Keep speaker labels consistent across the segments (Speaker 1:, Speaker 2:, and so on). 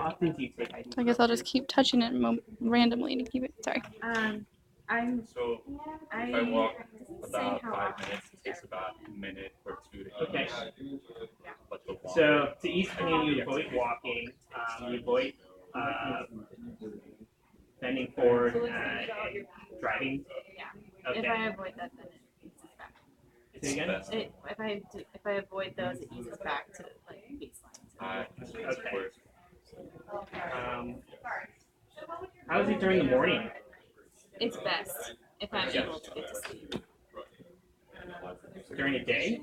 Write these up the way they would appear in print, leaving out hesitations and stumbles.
Speaker 1: often do you take ID?
Speaker 2: I guess I'll just keep touching it randomly to keep it. Sorry.
Speaker 3: So if I walk about 5 minutes, it takes about a minute or two to
Speaker 1: Okay.
Speaker 3: But the walk,
Speaker 1: So to each plan, you avoid walking, you avoid bending forward, and driving.
Speaker 4: Yeah.
Speaker 1: Okay.
Speaker 4: If I avoid that, then it eases back.
Speaker 1: Say again?
Speaker 3: best.
Speaker 4: If I avoid those, it eases back to like baseline.
Speaker 1: Okay. How is it during the morning?
Speaker 4: It's best if I'm able to get to sleep.
Speaker 1: During the day?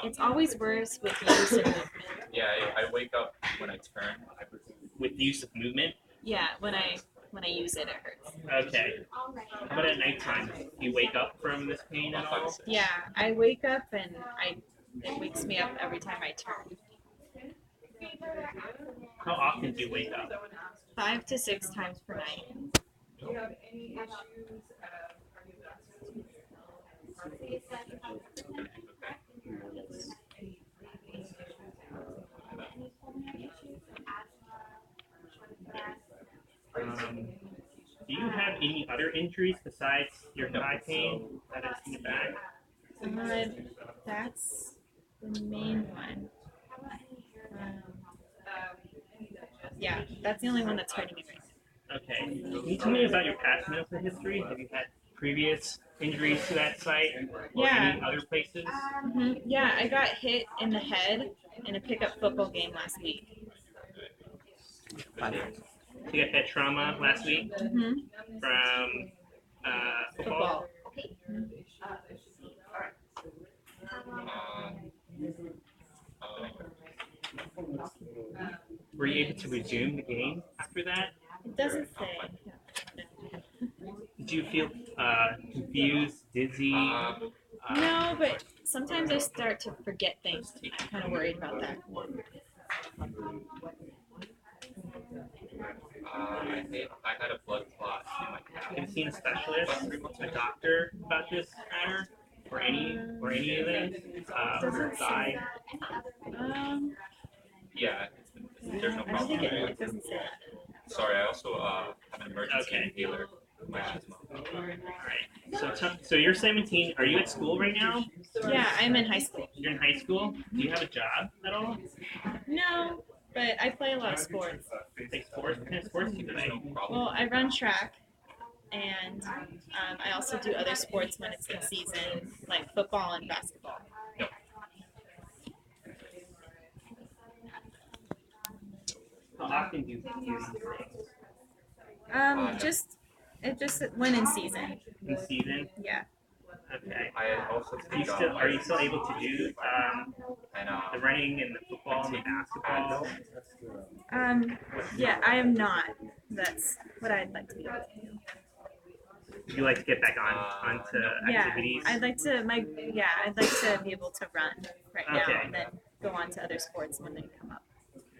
Speaker 4: It's always worse with use of movement.
Speaker 3: Yeah, I wake up when I turn.
Speaker 1: With use of movement?
Speaker 4: Yeah, when I use it, it hurts.
Speaker 1: Okay. How about at nighttime? Do you wake up from this pain at all?
Speaker 4: Yeah, I wake up and it wakes me up every time I turn.
Speaker 1: How often do you wake up?
Speaker 4: 5 to 6 times per night.
Speaker 5: Do you have any issues?
Speaker 1: Do you have any other injuries besides your thigh pain that is in the back?
Speaker 4: That's the main one. Yeah, that's the only one that's hurting me right now.
Speaker 1: Okay. Can you tell me about your past medical history? Have you had previous injuries to that site or any other places?
Speaker 4: Mm-hmm. Yeah, I got hit in the head in a pickup football game last week.
Speaker 1: You got that trauma last week from football? Were you able to resume the game after that?
Speaker 4: It doesn't say.
Speaker 1: Did you feel confused, dizzy?
Speaker 4: No, but sometimes I start to forget things. I'm kind of worried about that.
Speaker 3: I had a blood clot in my calf.
Speaker 1: Have you seen a specialist, a doctor about this matter? Or any of it? Thigh?
Speaker 3: Yeah, there's no
Speaker 4: I don't
Speaker 3: problem.
Speaker 4: think it doesn't say that.
Speaker 3: Sorry, I also have an emergency inhaler for my asthma.
Speaker 1: Alright. So you're 17. Are you at school right now?
Speaker 4: Yeah, I'm in high school.
Speaker 1: You're in high school? Do you have a job at all?
Speaker 4: No, but I play a lot of sports.
Speaker 1: Like sports? What kind of sports do you play?
Speaker 4: Well, I run track, and I also do other sports when it's in season, like football and basketball.
Speaker 1: How often do you do these things?
Speaker 4: Just when in season.
Speaker 1: In season?
Speaker 4: Yeah.
Speaker 1: Okay.
Speaker 3: I also
Speaker 1: Are you still able to do the running and the football and the basketball?
Speaker 4: Yeah, I am not. That's what I'd like to be able to do.
Speaker 1: Would you like to get back onto activities?
Speaker 4: Yeah, I'd like to be able to run right now
Speaker 1: Okay.
Speaker 4: and then go on to other sports when they come up,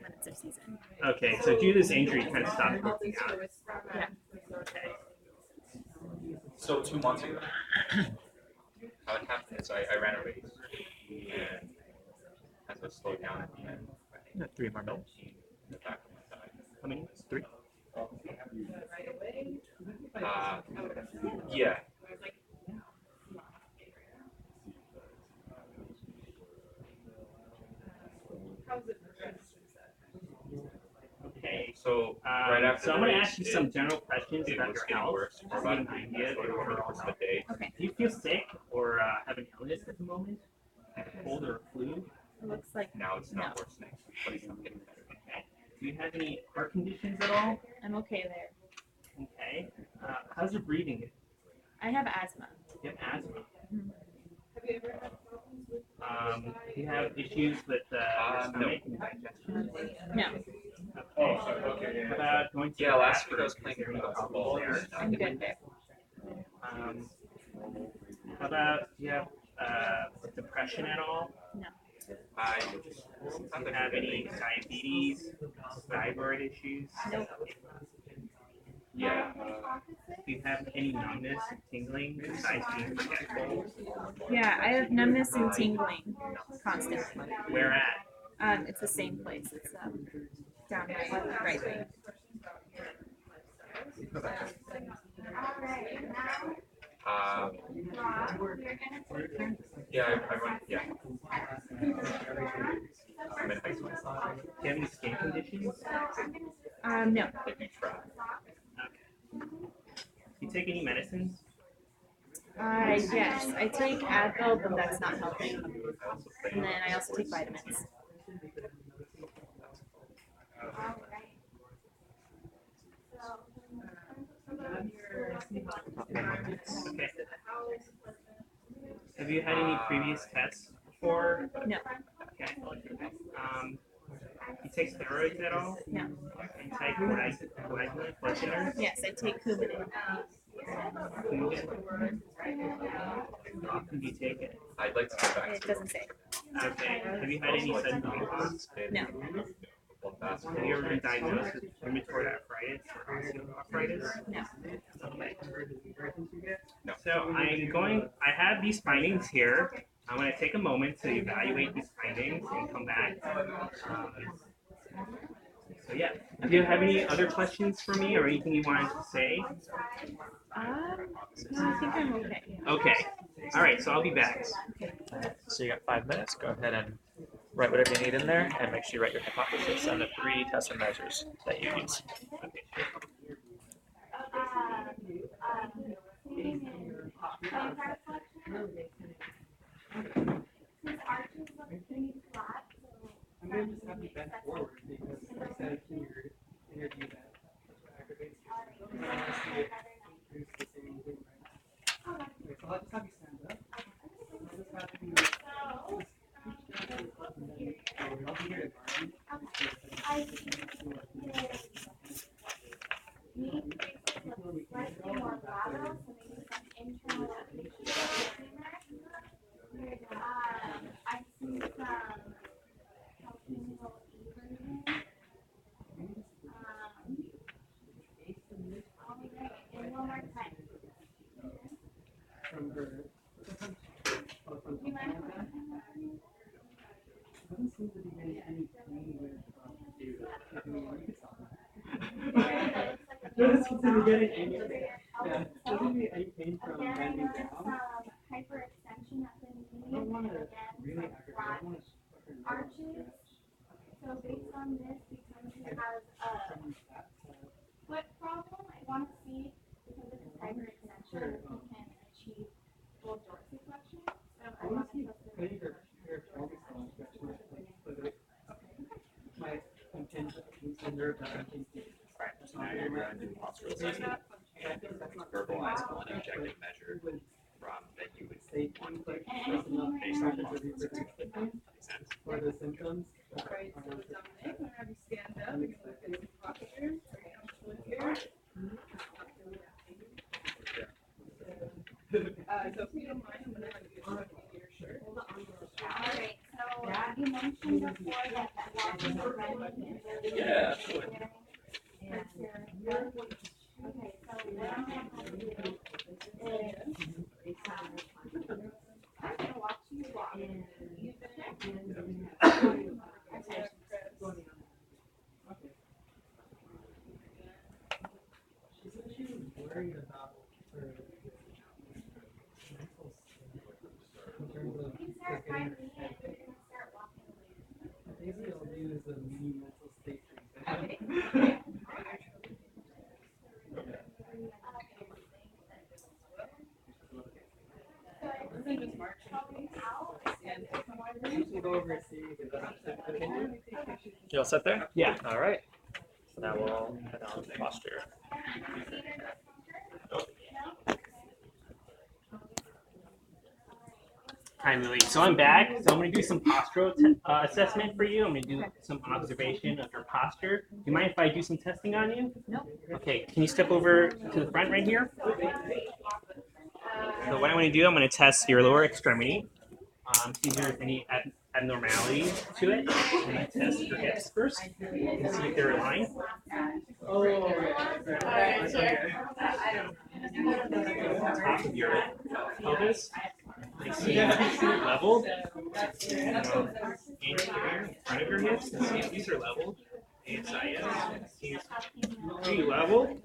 Speaker 4: when it's their season.
Speaker 1: Okay, so due to this injury, you kind of stopped working out.
Speaker 4: Yeah.
Speaker 1: Okay.
Speaker 3: So 2 months ago, what happened is I ran a race, and as I slowed down at the end, I got 3 more minutes in the back of my thigh.
Speaker 1: How many? 3?
Speaker 3: Yeah.
Speaker 1: Okay.
Speaker 3: So right after
Speaker 1: so I'm
Speaker 3: the
Speaker 1: going to
Speaker 3: race,
Speaker 1: ask you some general questions about your health.
Speaker 3: Worse for about an idea of the day.
Speaker 4: Okay.
Speaker 1: Do you feel sick or have an illness at the moment? Like a cold or a flu?
Speaker 4: It looks like
Speaker 3: Now it's not worsening, but it's not getting better.
Speaker 1: Okay. Do you have any heart conditions at all?
Speaker 4: I'm okay there.
Speaker 1: Okay. How's your breathing?
Speaker 4: I have asthma.
Speaker 1: You have asthma. Do you have issues with your stomach and digestion?
Speaker 4: No,
Speaker 1: Okay. How about going to the
Speaker 3: last week I
Speaker 1: bathroom?
Speaker 3: was playing football.
Speaker 4: I'm good there.
Speaker 1: How about, do you have depression at all?
Speaker 4: No.
Speaker 3: I
Speaker 1: Do you have any diabetes, thyroid issues?
Speaker 4: Nope.
Speaker 3: Yeah.
Speaker 1: Do you have any numbness and tingling besides being forgetful?
Speaker 4: Yeah, I have numbness and tingling constantly.
Speaker 1: Where at?
Speaker 4: It's the same place. It's down my right leg.
Speaker 3: Yeah, I run. Yeah. I'm in high school.
Speaker 1: Do you have any skin conditions?
Speaker 4: No.
Speaker 3: If you try.
Speaker 1: Do you take any medicines?
Speaker 4: Yes, I take Advil, but that's not helping.
Speaker 3: I also play.
Speaker 4: And then I also take vitamins.
Speaker 1: Okay. Have you had any previous tests before?
Speaker 4: No.
Speaker 1: Okay. You take steroids at all?
Speaker 4: No.
Speaker 1: You take coagulant, blood thinners?
Speaker 4: Yes, I take Coumadin.
Speaker 1: How often do you take it?
Speaker 3: I'd like to get back
Speaker 4: It
Speaker 3: to
Speaker 4: doesn't say.
Speaker 1: Okay. Have you had any sudden weight loss?
Speaker 4: No.
Speaker 1: Have you ever been diagnosed with rheumatoid arthritis or osteoarthritis?
Speaker 4: No.
Speaker 1: Okay. So I have these findings here. I'm going to take a moment to evaluate these findings and come back. So yeah, do you have any other questions for me or anything you wanted to say?
Speaker 4: No, I think I'm okay.
Speaker 1: Okay. All right, so I'll be back.
Speaker 6: So you got 5 minutes. Go ahead and write whatever you need in there, and make sure you write your hypothesis and the 3 tests or measures that you use.
Speaker 7: I'm going to just have you bend forward because I said in your interview that aggravates you. I want to see if you the same thing, right? Okay, so I'll just have you stand up. I'll just have you I'll be here at from her. Doesn't seem to be getting any pain with doesn't seem to be getting any. Yeah, doesn't be any pain from bending down.
Speaker 5: Hyperextension at the knee.
Speaker 7: I don't want to
Speaker 5: Again,
Speaker 7: really
Speaker 5: some
Speaker 7: aggravate. I
Speaker 5: flat
Speaker 7: want to
Speaker 5: arches. So based on this, because he has a foot problem, I want to see because of his hyperextension if he can achieve full dorsiflexion. So I want to test
Speaker 7: Maybe
Speaker 5: it.
Speaker 7: her pelvis bone stretching, but my contingent nerve that I'm thinking.
Speaker 3: Right. So now you're going to do postural assessment and verbalizable and objective measure that you would
Speaker 7: Say
Speaker 3: want to do
Speaker 7: based on the
Speaker 3: makes sense.
Speaker 7: or the symptoms.
Speaker 8: Right, so Dominic, we'll have you stand up, we can look at his posture, are you comfortable here? So if you don't mind, I'm gonna have you get your shirt.
Speaker 5: Alright, so you mentioned before that walking and running is really
Speaker 3: Yeah,
Speaker 5: good. And okay, so what I'm gonna have to do is I'm gonna watch you walk.
Speaker 7: She said she was worried about her mental state in terms of
Speaker 5: You can
Speaker 7: just
Speaker 5: start
Speaker 7: getting her
Speaker 5: finding
Speaker 7: head.
Speaker 5: it, you're gonna start walking.
Speaker 7: Basically, I'll do is a mini mental state exam.
Speaker 5: Okay.
Speaker 7: Usually go over and see if
Speaker 6: You all set there?
Speaker 1: Yeah.
Speaker 6: All right. So now we'll head on to posture.
Speaker 1: Hi, Lily. So I'm back. So I'm going to do some postural assessment for you. I'm going to do some observation of your posture. Do you mind if I do some testing on you?
Speaker 4: No.
Speaker 1: Okay. Can you step over to the front right here? So what I want to do, I'm going to test your lower extremity. See if there's any abnormalities to it. I'm going to test your hips first and see if they're aligned. Top of your pelvis. I see level. Anterior, front of your hips. And see if these are level. ASIS seems pretty level.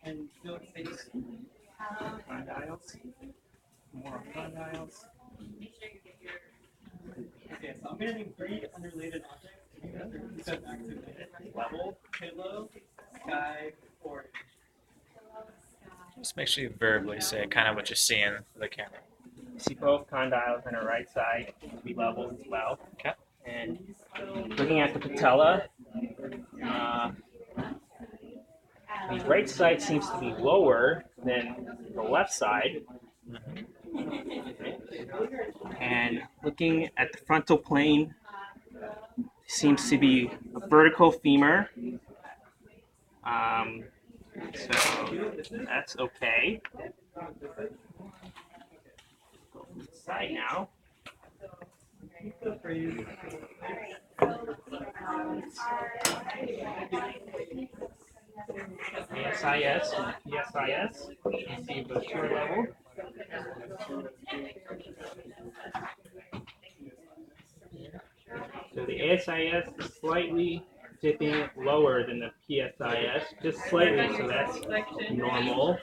Speaker 7: And no space.
Speaker 1: Condyles. More condyles.
Speaker 7: Okay, so I'm gonna name 3 unrelated objects. You guys are each back to it. Level, pillow, sky, orange.
Speaker 6: Just make sure you verbally say kind of what you're seeing for the camera.
Speaker 1: You see both condyles on her right side to be level as well.
Speaker 6: Okay.
Speaker 1: And looking at the patella, the right side seems to be lower than the left side. And looking at the frontal plane, seems to be a vertical femur. So that's okay. Side now. ASIS and PSIS. You can see the two level. So the ASIS is slightly dipping lower than the PSIS, just slightly, so that's normal.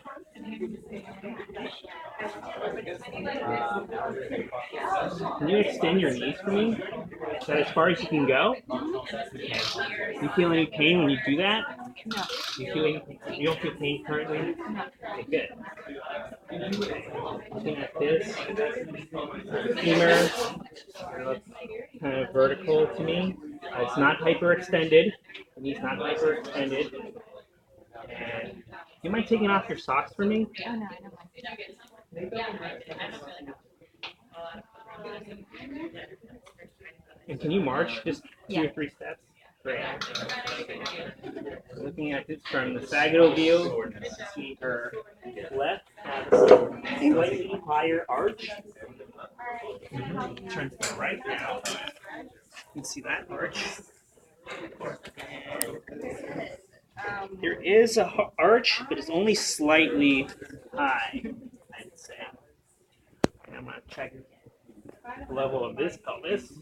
Speaker 1: Can you extend your knees for me? Is that as far as you can go? Okay. Do you feel any pain when you do that?
Speaker 2: No.
Speaker 1: Do you feel any, you don't feel pain currently? Okay, good. Looking at this, femur looks kind of vertical to me. It's not hyperextended. The knee's not hyperextended. And do you mind taking off your socks for me?
Speaker 2: Oh no, I don't mind.
Speaker 1: And can you march just 2
Speaker 2: Yeah.
Speaker 1: or 3 steps? Great. Looking at this from the sagittal view, you can see her left has a slightly higher arch. Turn to the right now. You can see that arch. And there is a arch, but it's only slightly high, I'd say. And I'm going to check the level of this pelvis.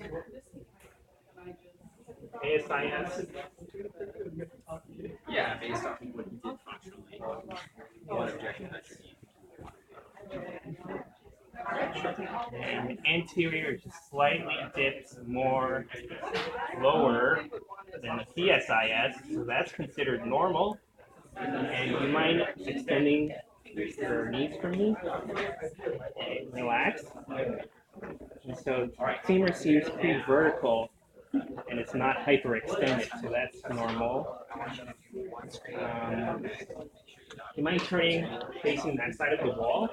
Speaker 1: ASIS.
Speaker 3: Yeah, based on what you did functionally. What objection that
Speaker 1: And anterior just slightly dips more lower than the PSIS, so that's considered normal. And you mind extending your knees for me? Okay, relax. And so femur seems pretty vertical, and it's not hyperextended, so that's normal. You mind turning facing that side of the wall?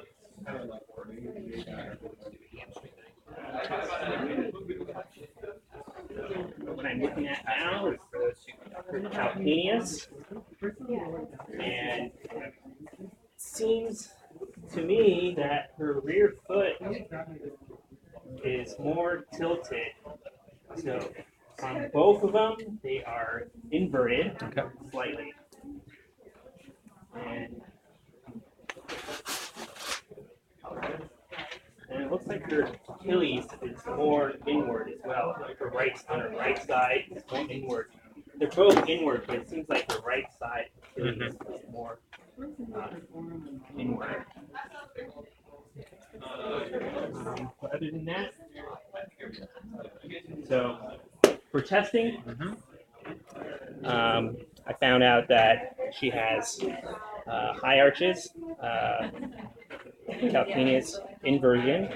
Speaker 1: What I'm looking at now is her calcaneus, and it seems to me that her rear foot is more tilted. So on both of them, they are inverted slightly. And it looks like her Achilles is more inward as well. Like her on her right side is more inward. They're both inward, but it seems like the right side Achilles is more inward. But other than that, so for testing, I found out that she has high arches, calcaneus inversion.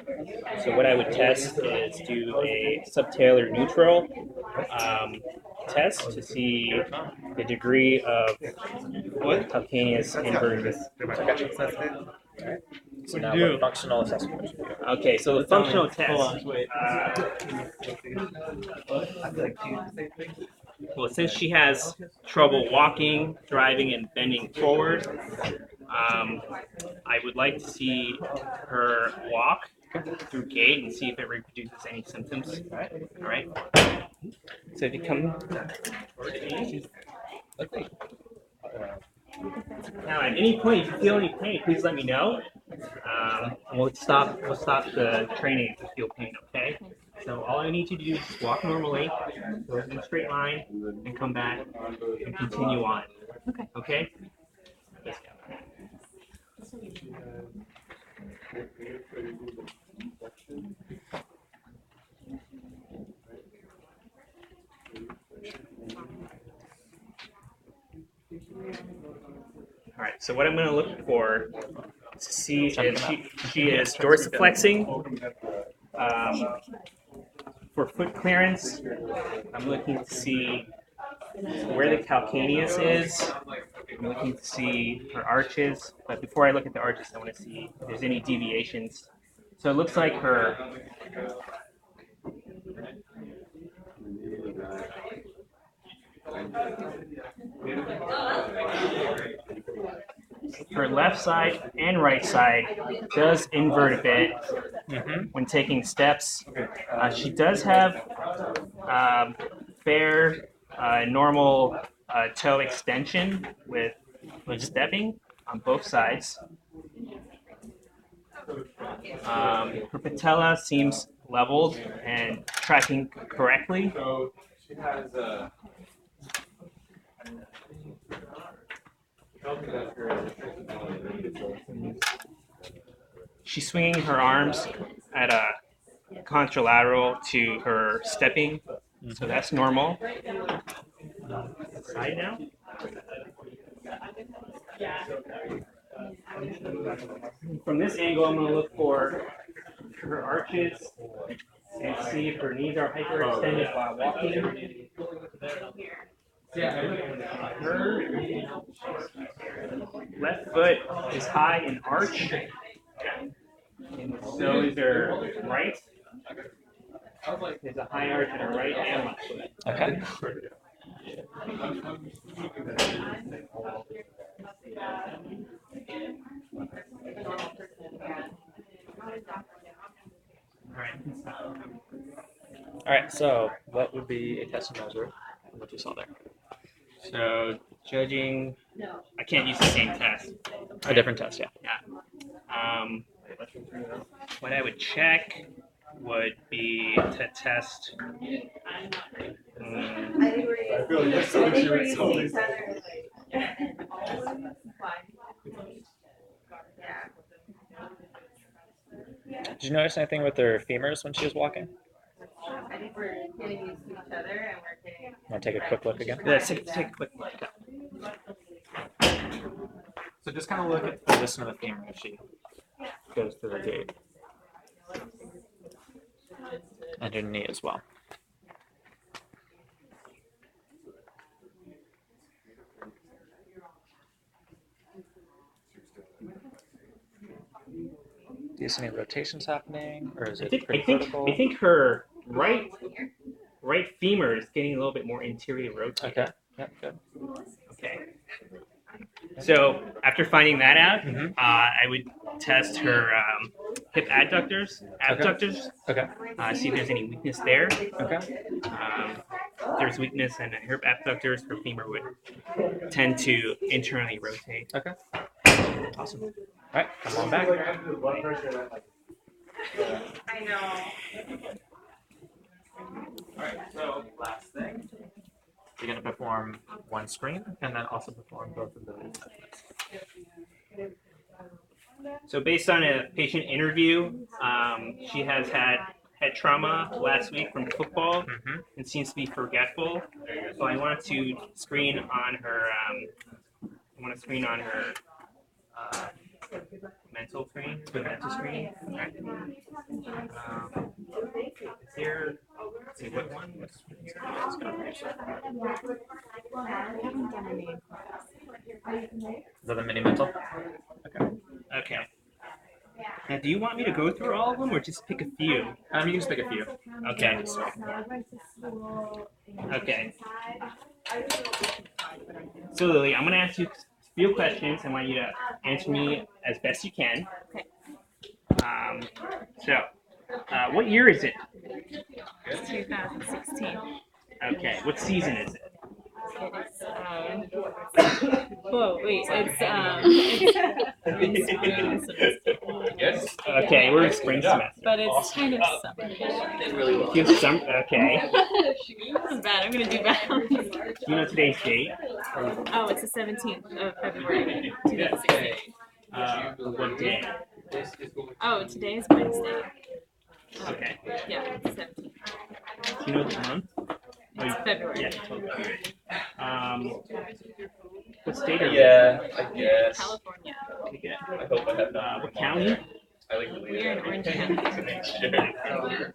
Speaker 1: So what I would test is do a subtalar neutral test to see the degree of calcaneus inversion.
Speaker 6: So now what functional assessment would you do?
Speaker 1: Okay, so the functional test. Well, since she has trouble walking, driving, and bending forward, I would like to see her walk through gait and see if it reproduces any symptoms. All right. So if you come now, at any point if you feel any pain, please let me know. And we'll stop the training if you feel pain. Okay. So all I need you to do is just walk normally, go in a straight line, and come back and continue on.
Speaker 4: Okay.
Speaker 1: Okay? All right. So what I'm going to look for to see if she is dorsiflexing. For foot clearance, I'm looking to see where the calcaneus is. I'm looking to see her arches. But before I look at the arches, I want to see if there's any deviations. So it looks like her left side and right side does invert a bit when taking steps. She does have fair normal toe extension with stepping on both sides. Her patella seems leveled and tracking correctly.
Speaker 3: So she has
Speaker 1: She's swinging her arms at a contralateral to her stepping, so that's normal. Side now. From this angle, I'm going to look for her arches and see if her knees are hyperextended while walking. Her left foot is high in arch, and so is her right. There's a high arch in her right and left foot.
Speaker 6: Okay. All right. So, what would be a test and measure of what you saw there?
Speaker 1: So judging, I can't use the same test.
Speaker 6: A different test, yeah.
Speaker 1: What I would check would be to test.
Speaker 6: Did you notice anything with her femurs when she was walking?
Speaker 8: I think we're getting used to each other and we're getting.
Speaker 6: Want to take a quick look again?
Speaker 1: Let's take a quick look.
Speaker 6: So just kind of look at the position of the femur as she goes through the gait. And her knee as well. Do you see any rotations happening, or is it pretty vertical?
Speaker 1: I think her right femur is getting a little bit more interior rotated.
Speaker 6: Okay. Yep. Good.
Speaker 1: Okay. So after finding that out, I would test her hip adductors.
Speaker 6: Okay.
Speaker 1: See if there's any weakness there.
Speaker 6: Okay.
Speaker 1: If there's weakness in the hip adductors, her femur would tend to internally rotate.
Speaker 6: Okay. Awesome. All right. Come on back.
Speaker 8: I know.
Speaker 6: All right. So last thing. You're going to perform one screen and then also perform both of those assessments.
Speaker 1: So based on a patient interview, she has had head trauma last week from football and seems to be forgetful. So I want to screen on her. Mental screen. The mental screen. Is there? Let's see what one.
Speaker 6: Is that a mini mental?
Speaker 1: Okay. Now, do you want me to go through all of them or just pick a few?
Speaker 6: You can just pick a few.
Speaker 1: Okay. Okay. So Lily, I'm going to ask you a few questions. I want you to answer me as best you can.
Speaker 4: Okay.
Speaker 1: What year is it?
Speaker 4: It's 2016.
Speaker 1: Okay. What season is it?
Speaker 4: Whoa, wait, it's
Speaker 1: Yes. Okay, we're in spring semester.
Speaker 4: But it's kind of summer.
Speaker 1: It feels some. Okay.
Speaker 4: This is bad. I'm gonna do bad.
Speaker 1: Do you know today's date?
Speaker 4: Oh, it's the 17th of February, 2016.
Speaker 1: What day?
Speaker 4: Oh, today is Wednesday.
Speaker 1: Okay.
Speaker 4: Yeah, it's 17th.
Speaker 1: Do you know the month?
Speaker 4: It's February.
Speaker 1: Yeah. February. What state are you
Speaker 3: Yeah, I guess.
Speaker 4: California.
Speaker 1: in? Okay.
Speaker 3: I hope I have not.
Speaker 1: What county?
Speaker 3: I like really
Speaker 4: We're in Orange County.
Speaker 3: Sure.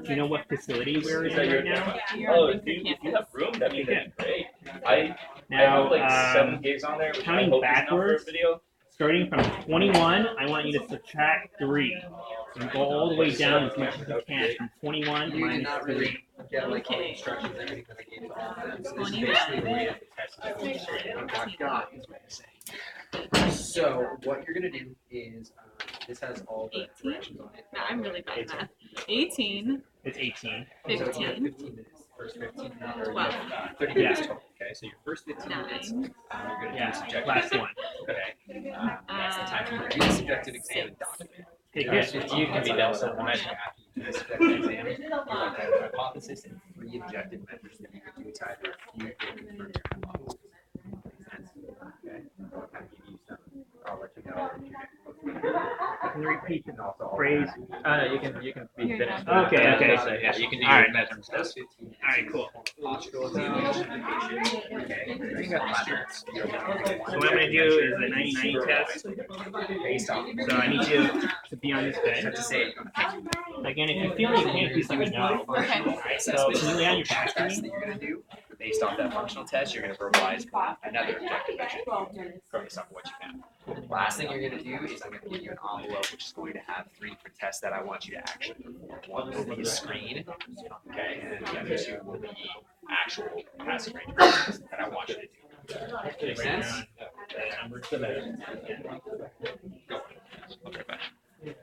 Speaker 1: Do you know what facility we're
Speaker 3: Is that
Speaker 1: in
Speaker 3: your
Speaker 1: right now?
Speaker 3: Oh, if you have room, that'd be great. I
Speaker 1: Now,
Speaker 3: have like 7 gigs on there, which I
Speaker 1: counting
Speaker 3: hope is enough for a
Speaker 1: backwards,
Speaker 3: video.
Speaker 1: starting from 21, I want you to subtract 3. And go all the way down as much as you can. From 21 minus 3.
Speaker 7: Get like all the
Speaker 4: Okay.
Speaker 7: instructions and everything that I gave to all of them. So this is
Speaker 4: 21.
Speaker 7: basically the way that the test is going to be. I've got is what you're saying. So what you're gonna do is this has all the
Speaker 4: 18?
Speaker 7: directions on it.
Speaker 4: No, I'm really bad at math. 18,
Speaker 1: It's 18.
Speaker 7: So you have
Speaker 4: 15,
Speaker 7: 15 minutes. First 15 minutes. Or
Speaker 4: 12,
Speaker 7: 30 minutes total. Okay, so your first 15 minutes,
Speaker 4: 9,
Speaker 7: you're gonna do
Speaker 1: Yeah,
Speaker 7: a subjective.
Speaker 1: last one.
Speaker 7: Okay. That's the time to do the subjective exam and document.
Speaker 1: Okay,
Speaker 7: First
Speaker 1: good.
Speaker 7: 15
Speaker 3: You can be
Speaker 7: minutes,
Speaker 3: done
Speaker 7: so
Speaker 3: with
Speaker 7: once
Speaker 3: that.
Speaker 7: after you do the subjective exam, you have to have a hypothesis and 3 objective measures that you can do. It's either refute or confirm your hypothesis. Makes sense? Okay. What time you use them? I'll let you know.
Speaker 1: Can you repeat the
Speaker 7: Also, all
Speaker 1: phrase?
Speaker 6: You can be
Speaker 4: You're
Speaker 6: finished.
Speaker 4: not-
Speaker 1: Okay, okay.
Speaker 6: So, yeah, you can do
Speaker 1: All
Speaker 6: your
Speaker 1: right.
Speaker 6: measurements.
Speaker 7: First 15 minutes.
Speaker 1: Alright, cool.
Speaker 7: Postural examination of the patient. Okay.
Speaker 6: You got postures.
Speaker 1: So what I'm going to do is a 90-90 test.
Speaker 7: Based off.
Speaker 1: So I need you to be on this bed.
Speaker 7: To say,
Speaker 1: Again, if you feel you can't, please let me know.
Speaker 4: Okay.
Speaker 1: So can you lay on your back for
Speaker 7: test
Speaker 1: me?
Speaker 7: that you're gonna do, based off that functional test, you're gonna verbalize another objective measure from some of what you found. Last thing you're gonna do is I'm gonna give you an envelope which is going to have 3 different tests that I want you to actually perform. One will be a screen, okay, and then the other 2 will be actual passing range tests that I want you to do. Make sense? Go. Okay, bye.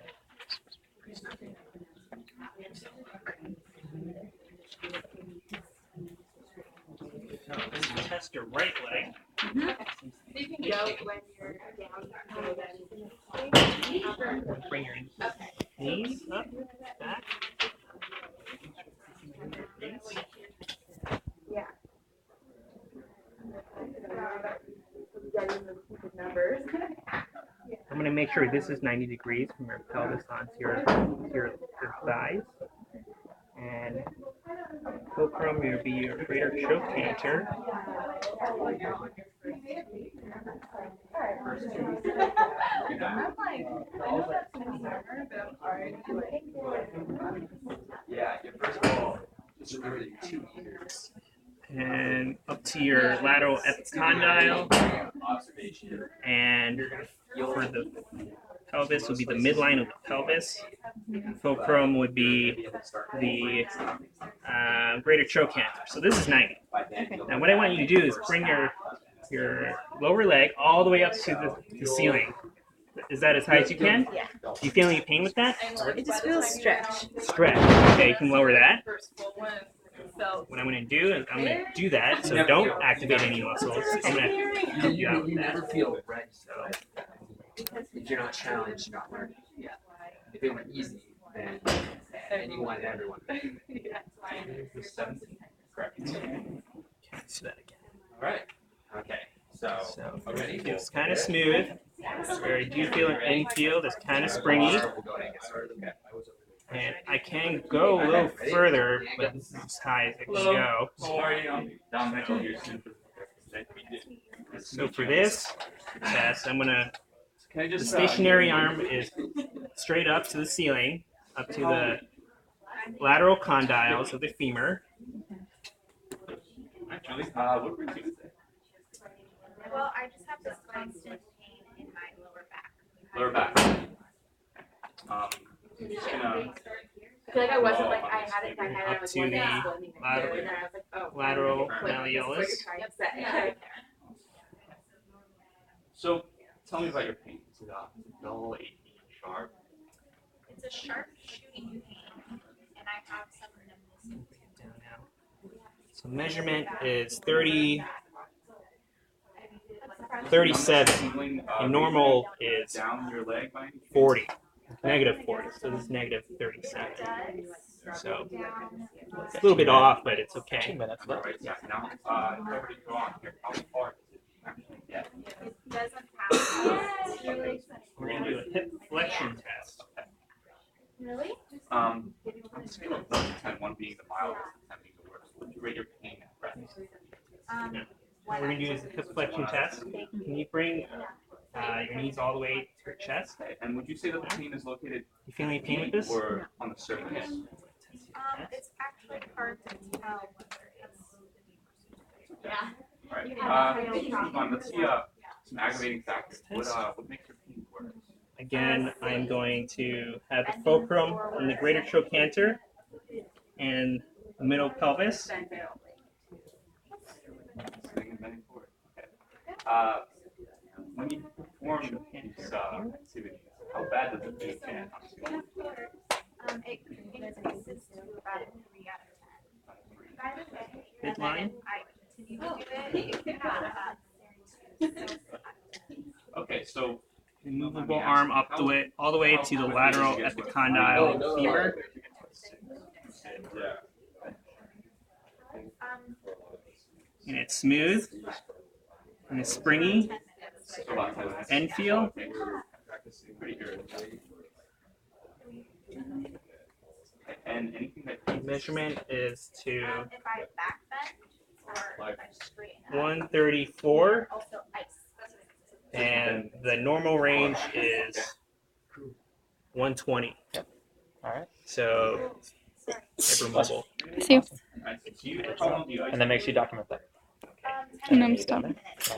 Speaker 1: Test your right leg.
Speaker 5: You can go when you're down.
Speaker 1: Bring your knees up, back.
Speaker 5: Yeah.
Speaker 1: I'm going to make sure this is 90 degrees from your pelvis onto your thighs. And fulcrum will be your greater choke canter.
Speaker 7: Yeah, your first ball. Just remember that your 2 meters.
Speaker 1: And up to your lateral epicondyle. And for the pelvis would be the midline of the pelvis. Fulcrum would be the greater choke canter. So this is 90. Now what I want you to do is bring your lower leg all the way up to the ceiling. Is that as high as you can?
Speaker 4: Yeah.
Speaker 1: Do you feel any pain with that?
Speaker 4: It just feels stretched.
Speaker 1: Stretch. Okay, you can lower that.
Speaker 8: So
Speaker 1: What I'm going to do is I'm going to do that, so don't activate any muscles. I'm going to help you out with
Speaker 7: You
Speaker 1: that.
Speaker 7: never feel ready, so if you're not challenged, you're not learning. Yeah. If it were easy, then anyone and everyone. Correct.
Speaker 1: Let's do that again.
Speaker 7: All right. Okay. So,
Speaker 1: So
Speaker 7: ready?
Speaker 1: it feels kind of smooth. Where you do feel any feel that's kind of springy.
Speaker 7: We'll go ahead and get started. Okay.
Speaker 1: And I can go a little further, but this is as high as I can go. So for this test, I'm gonna, the stationary arm is straight up to the ceiling, up to the lateral condyles of the femur.
Speaker 5: Well, I just have this constant pain in my lower back.
Speaker 3: Lower back. Just gonna,
Speaker 5: I feel like I wasn't like I had it in my head. I
Speaker 1: Up
Speaker 5: was
Speaker 1: to
Speaker 5: one
Speaker 1: the
Speaker 5: day swimming and
Speaker 1: lateral-
Speaker 5: then I was like, oh,
Speaker 1: lateral
Speaker 5: like,
Speaker 1: malleolus.
Speaker 5: upset. Yeah.
Speaker 3: so tell me about your pain. Is it dull, aching, sharp?
Speaker 5: It's a sharp shooting pain, and I have some numbness.
Speaker 1: Down now. So measurement is 30 37. And normal is
Speaker 3: down your leg by any
Speaker 1: 40. Negative 40. So this is negative 37. So it's a little bit off, but it's
Speaker 6: 2
Speaker 1: okay.
Speaker 6: minutes left.
Speaker 3: right side. Now, already go on here. How far does it actually get?
Speaker 4: It doesn't have.
Speaker 1: We're going to do a hip flexion test.
Speaker 5: Really?
Speaker 3: On a scale of 1 to 10, 1 being the mildest and 10 being the worst, would you rate your pain at rest?
Speaker 1: We're going to do a hip flexion test. Can you bring your knees all the way to your chest?
Speaker 3: Okay. And would you say that the pain is located
Speaker 1: You feel any pain with this?
Speaker 3: or on the surface?
Speaker 4: It's actually hard to tell whether it's.
Speaker 5: Yeah.
Speaker 3: All right. Fine. Let's see some aggravating factors. What makes your pain worse?
Speaker 1: Again, I'm going to have the fulcrum in the greater trochanter and the middle pelvis.
Speaker 3: Sitting and bending forward. Okay. When you perform these activities, how bad does it feel? And
Speaker 4: It increases to about a 3 out of 10. By the way,
Speaker 1: Midline.
Speaker 4: I continue to do it. It got
Speaker 3: okay, so
Speaker 1: Movable arm up the way, all the way to the lateral epicondyle femur. And it's smooth and it's springy
Speaker 3: so about 10 minutes.
Speaker 1: and feel.
Speaker 3: Pretty good. And anything that
Speaker 1: Measurement is to
Speaker 4: if I back bend or if I straighten up.
Speaker 1: 134,
Speaker 4: Also ice.
Speaker 1: and the normal range is 120.
Speaker 6: All right.
Speaker 1: So hyper mobile.
Speaker 2: See you.
Speaker 3: it's you, how long do you
Speaker 6: And then make sure you document that.
Speaker 4: 10
Speaker 2: And I'm
Speaker 6: You got
Speaker 2: stopping.
Speaker 6: it?